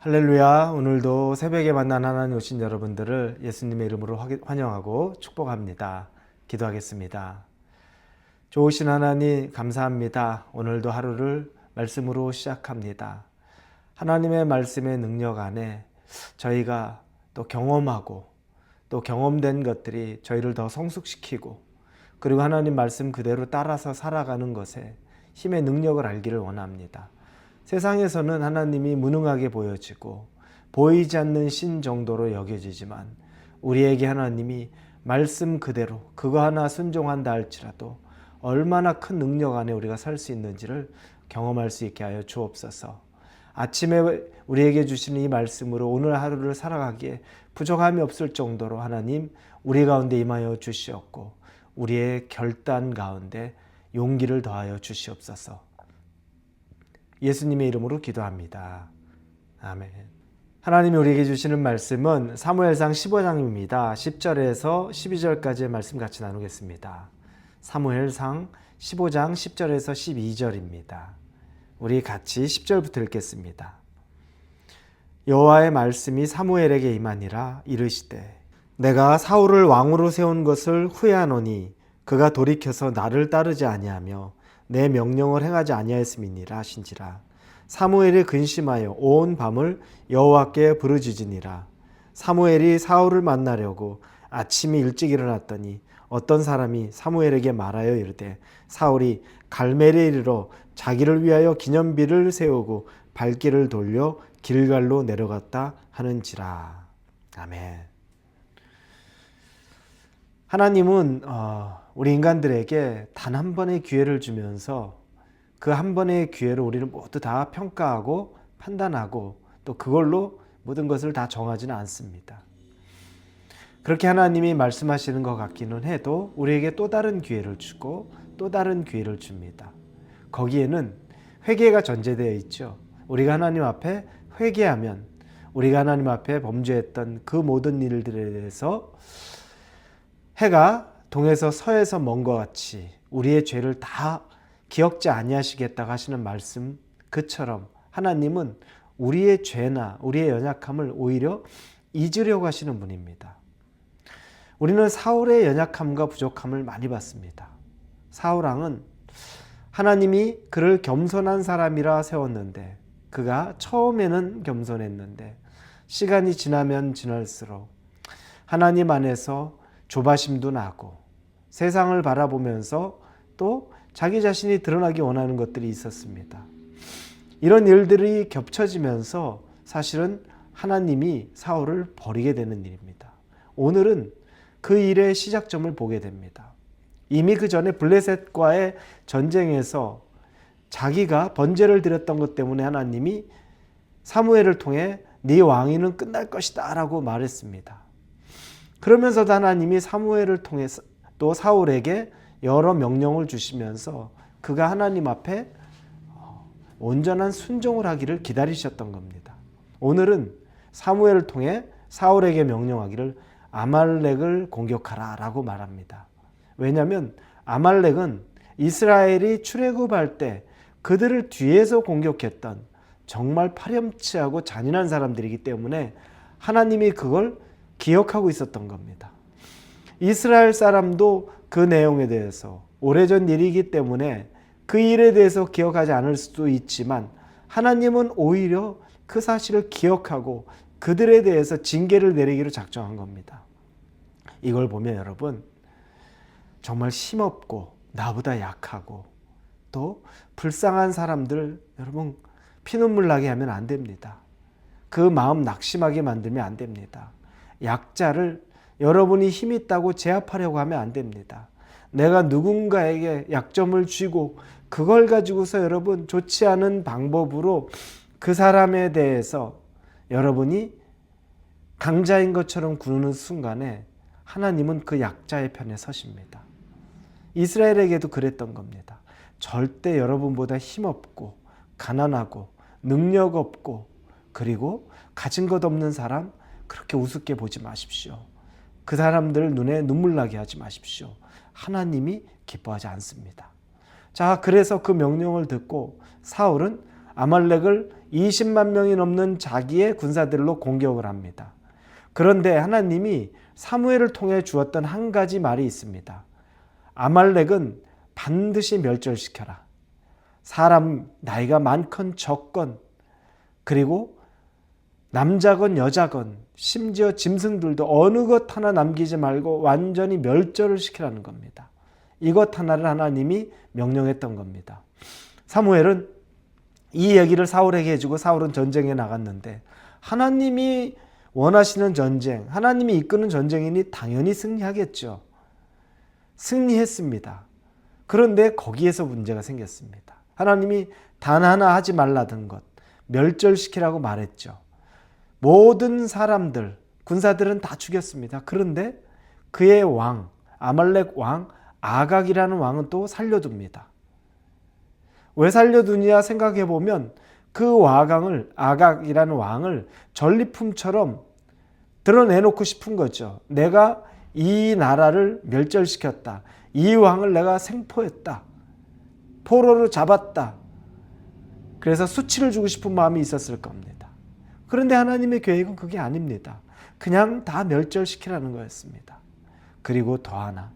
할렐루야. 오늘도 새벽에 만난 하나님 오신 여러분들을 예수님의 이름으로 환영하고 축복합니다. 기도하겠습니다. 좋으신 하나님 감사합니다. 오늘도 하루를 말씀으로 시작합니다. 하나님의 말씀의 능력 안에 저희가 또 경험하고 또 경험된 것들이 저희를 더 성숙시키고 그리고 하나님 말씀 그대로 따라서 살아가는 것에 힘의 능력을 알기를 원합니다. 세상에서는 하나님이 무능하게 보여지고 보이지 않는 신 정도로 여겨지지만 우리에게 하나님이 말씀 그대로 그거 하나 순종한다 할지라도 얼마나 큰 능력 안에 우리가 살 수 있는지를 경험할 수 있게 하여 주옵소서. 아침에 우리에게 주시는 이 말씀으로 오늘 하루를 살아가기에 부족함이 없을 정도로 하나님 우리 가운데 임하여 주시옵고 우리의 결단 가운데 용기를 더하여 주시옵소서. 예수님의 이름으로 기도합니다. 아멘. 하나님이 우리에게 주시는 말씀은 사무엘상 15장입니다. 10절에서 12절까지의 말씀 같이 나누겠습니다. 사무엘상 15장 10절에서 12절입니다. 우리 같이 10절부터 읽겠습니다. 여호와의 말씀이 사무엘에게 임하니라 이르시되 내가 사울을 왕으로 세운 것을 후회하노니 그가 돌이켜서 나를 따르지 아니하며 내 명령을 행하지 아니하였음이니라 하신지라. 사무엘이 근심하여 온 밤을 여호와께 부르짖으니라. 사무엘이 사울을 만나려고 아침이 일찍 일어났더니 어떤 사람이 사무엘에게 말하여 이르되 사울이 갈멜에 이르러 자기를 위하여 기념비를 세우고 발길을 돌려 길갈로 내려갔다 하는지라. 아멘. 하나님은 우리 인간들에게 단 한 번의 기회를 주면서 그 한 번의 기회로 우리를 모두 다 평가하고 판단하고 또 그걸로 모든 것을 다 정하지는 않습니다. 그렇게 하나님이 말씀하시는 것 같기는 해도 우리에게 또 다른 기회를 주고 또 다른 기회를 줍니다. 거기에는 회개가 전제되어 있죠. 우리가 하나님 앞에 회개하면 우리가 하나님 앞에 범죄했던 그 모든 일들에 대해서 해가 동에서 서에서 먼 것 같이 우리의 죄를 다 기억지 아니하시겠다고 하시는 말씀 그처럼 하나님은 우리의 죄나 우리의 연약함을 오히려 잊으려고 하시는 분입니다. 우리는 사울의 연약함과 부족함을 많이 봤습니다. 사울 왕은 하나님이 그를 겸손한 사람이라 세웠는데 그가 처음에는 겸손했는데 시간이 지나면 지날수록 하나님 안에서 조바심도 나고 세상을 바라보면서 또 자기 자신이 드러나기 원하는 것들이 있었습니다. 이런 일들이 겹쳐지면서 사실은 하나님이 사울을 버리게 되는 일입니다. 오늘은 그 일의 시작점을 보게 됩니다. 이미 그 전에 블레셋과의 전쟁에서 자기가 번제를 드렸던 것 때문에 하나님이 사무엘을 통해 네 왕위는 끝날 것이다 라고 말했습니다. 그러면서도 하나님이 사무엘을 통해서 또 사울에게 여러 명령을 주시면서 그가 하나님 앞에 온전한 순종을 하기를 기다리셨던 겁니다. 오늘은 사무엘을 통해 사울에게 명령하기를 아말렉을 공격하라 라고 말합니다. 왜냐하면 아말렉은 이스라엘이 출애굽할 때 그들을 뒤에서 공격했던 정말 파렴치하고 잔인한 사람들이기 때문에 하나님이 그걸 기억하고 있었던 겁니다. 이스라엘 사람도 그 내용에 대해서 오래전 일이기 때문에 그 일에 대해서 기억하지 않을 수도 있지만 하나님은 오히려 그 사실을 기억하고 그들에 대해서 징계를 내리기로 작정한 겁니다. 이걸 보면 여러분 정말 힘없고 나보다 약하고 또 불쌍한 사람들 여러분 피눈물 나게 하면 안 됩니다. 그 마음 낙심하게 만들면 안 됩니다. 약자를 여러분이 힘 있다고 제압하려고 하면 안 됩니다. 내가 누군가에게 약점을 쥐고 그걸 가지고서 여러분 좋지 않은 방법으로 그 사람에 대해서 여러분이 강자인 것처럼 구는 순간에 하나님은 그 약자의 편에 서십니다. 이스라엘에게도 그랬던 겁니다. 절대 여러분보다 힘없고 가난하고 능력 없고 그리고 가진 것 없는 사람 그렇게 우습게 보지 마십시오. 그 사람들 눈에 눈물 나게 하지 마십시오. 하나님이 기뻐하지 않습니다. 자, 그래서 그 명령을 듣고 사울은 아말렉을 20만 명이 넘는 자기의 군사들로 공격을 합니다. 그런데 하나님이 사무엘을 통해 주었던 한 가지 말이 있습니다. 아말렉은 반드시 멸절시켜라. 사람 나이가 많건 적건 그리고 남자건 여자건 심지어 짐승들도 어느 것 하나 남기지 말고 완전히 멸절을 시키라는 겁니다. 이것 하나를 하나님이 명령했던 겁니다. 사무엘은 이 얘기를 사울에게 해주고 사울은 전쟁에 나갔는데 하나님이 원하시는 전쟁, 하나님이 이끄는 전쟁이니 당연히 승리하겠죠. 승리했습니다. 그런데 거기에서 문제가 생겼습니다. 하나님이 단 하나 하지 말라던 것, 멸절시키라고 말했죠. 모든 사람들, 군사들은 다 죽였습니다. 그런데 그의 왕, 아말렉 왕 아각이라는 왕은 또 살려둡니다. 왜 살려두냐 생각해보면 그 와강을, 아각이라는 왕을 전리품처럼 드러내놓고 싶은 거죠. 내가 이 나라를 멸절시켰다. 이 왕을 내가 생포했다. 포로로 잡았다. 그래서 수치를 주고 싶은 마음이 있었을 겁니다. 그런데 하나님의 계획은 그게 아닙니다. 그냥 다 멸절시키라는 거였습니다. 그리고 더 하나.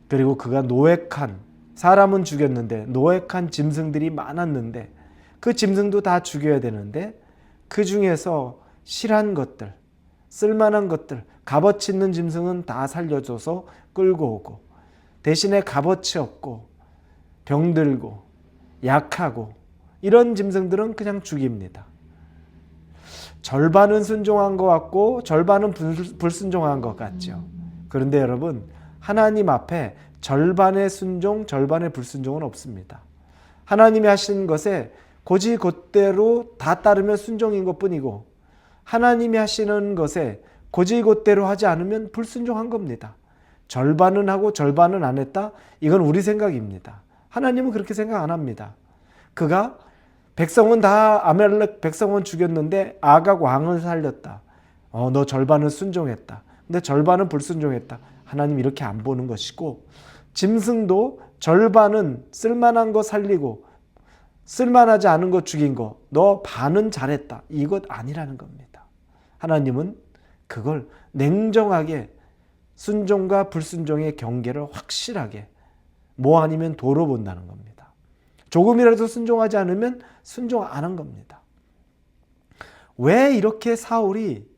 그리고 그가 노획한, 사람은 죽였는데 노획한 짐승들이 많았는데 그 짐승도 다 죽여야 되는데 그 중에서 실한 것들, 쓸만한 것들, 값어치 있는 짐승은 다 살려줘서 끌고 오고 대신에 값어치 없고 병들고 약하고 이런 짐승들은 그냥 죽입니다. 절반은 순종한 것 같고 절반은 불순종한 것 같죠. 그런데 여러분, 하나님 앞에 절반의 순종, 절반의 불순종은 없습니다. 하나님이 하신 것에 고지곧대로 다 따르면 순종인 것뿐이고 하나님이 하시는 것에 고지곧대로 하지 않으면 불순종한 겁니다. 절반은 하고 절반은 안 했다? 이건 우리 생각입니다. 하나님은 그렇게 생각 안 합니다. 그가 백성은 다 아말렉 백성은 죽였는데 아각 왕을 살렸다. 너 절반은 순종했다. 근데 절반은 불순종했다. 하나님 이렇게 안 보는 것이고 짐승도 절반은 쓸만한 거 살리고 쓸만하지 않은 거 죽인 거 너 반은 잘했다. 이것 아니라는 겁니다. 하나님은 그걸 냉정하게 순종과 불순종의 경계를 확실하게 뭐 아니면 도로 본다는 겁니다. 조금이라도 순종하지 않으면 순종 안 한 겁니다. 왜 이렇게 사울이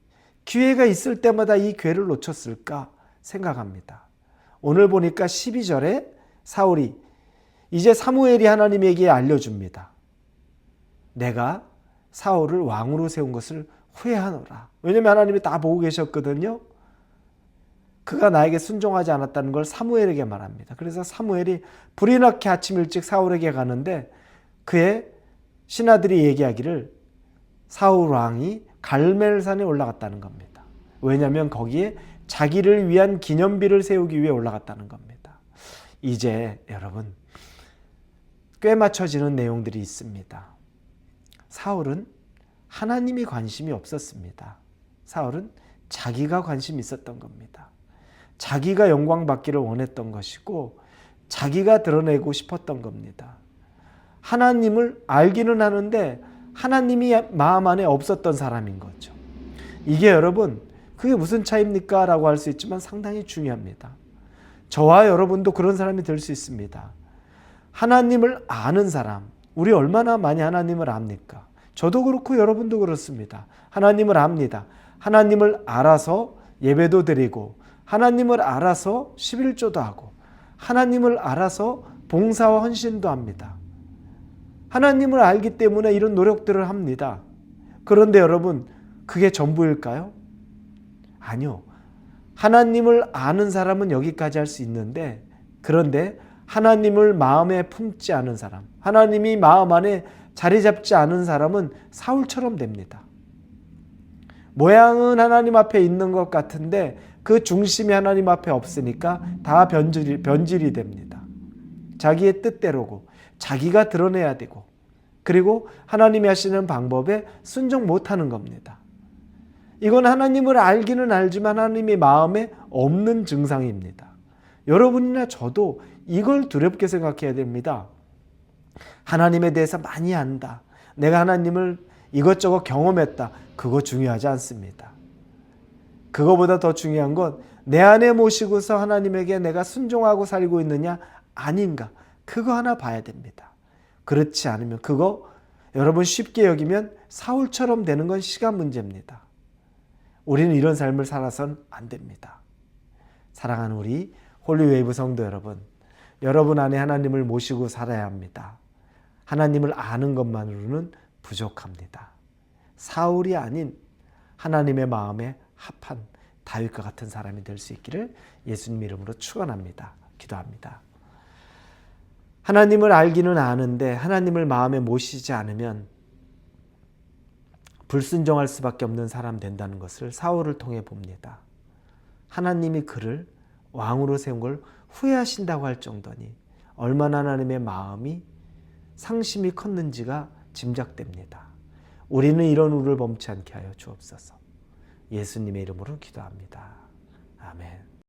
기회가 있을 때마다 이 기회를 놓쳤을까 생각합니다. 오늘 보니까 12절에 사울이 이제 사무엘이 하나님에게 알려줍니다. 내가 사울을 왕으로 세운 것을 후회하노라. 왜냐하면 하나님이 다 보고 계셨거든요. 그가 나에게 순종하지 않았다는 걸 사무엘에게 말합니다. 그래서 사무엘이 불이 나게 아침 일찍 사울에게 가는데 그의 신하들이 얘기하기를 사울 왕이 갈멜산에 올라갔다는 겁니다. 왜냐하면 거기에 자기를 위한 기념비를 세우기 위해 올라갔다는 겁니다. 이제 여러분 꽤 맞춰지는 내용들이 있습니다. 사울은 하나님이 관심이 없었습니다. 사울은 자기가 관심이 있었던 겁니다. 자기가 영광 받기를 원했던 것이고 자기가 드러내고 싶었던 겁니다. 하나님을 알기는 하는데 하나님이 마음 안에 없었던 사람인 거죠. 이게 여러분 그게 무슨 차이입니까? 라고 할 수 있지만 상당히 중요합니다. 저와 여러분도 그런 사람이 될 수 있습니다. 하나님을 아는 사람, 우리 얼마나 많이 하나님을 압니까? 저도 그렇고 여러분도 그렇습니다. 하나님을 압니다. 하나님을 알아서 예배도 드리고 하나님을 알아서 11조도 하고 하나님을 알아서 봉사와 헌신도 합니다. 하나님을 알기 때문에 이런 노력들을 합니다. 그런데 여러분 그게 전부일까요? 아니요. 하나님을 아는 사람은 여기까지 할 수 있는데 그런데 하나님을 마음에 품지 않은 사람, 하나님이 마음 안에 자리 잡지 않은 사람은 사울처럼 됩니다. 모양은 하나님 앞에 있는 것 같은데 그 중심이 하나님 앞에 없으니까 다 변질이 됩니다. 자기의 뜻대로고 자기가 드러내야 되고 그리고 하나님이 하시는 방법에 순종 못하는 겁니다. 이건 하나님을 알기는 알지만 하나님의 마음에 없는 증상입니다. 여러분이나 저도 이걸 두렵게 생각해야 됩니다. 하나님에 대해서 많이 안다. 내가 하나님을 이것저것 경험했다. 그거 중요하지 않습니다. 그거보다 더 중요한 건 내 안에 모시고서 하나님에게 내가 순종하고 살고 있느냐 아닌가. 그거 하나 봐야 됩니다. 그렇지 않으면 그거 여러분 쉽게 여기면 사울처럼 되는 건 시간 문제입니다. 우리는 이런 삶을 살아서는 안 됩니다. 사랑하는 우리 홀리웨이브 성도 여러분, 여러분 안에 하나님을 모시고 살아야 합니다. 하나님을 아는 것만으로는 부족합니다. 사울이 아닌 하나님의 마음에 합한 다윗과 같은 사람이 될 수 있기를 예수님 이름으로 축원합니다. 기도합니다. 하나님을 알기는 아는데 하나님을 마음에 모시지 않으면 불순종할 수밖에 없는 사람 된다는 것을 사울을 통해 봅니다. 하나님이 그를 왕으로 세운 걸 후회하신다고 할 정도니 얼마나 하나님의 마음이 상심이 컸는지가 짐작됩니다. 우리는 이런 우를 범치 않게 하여 주옵소서. 예수님의 이름으로 기도합니다. 아멘.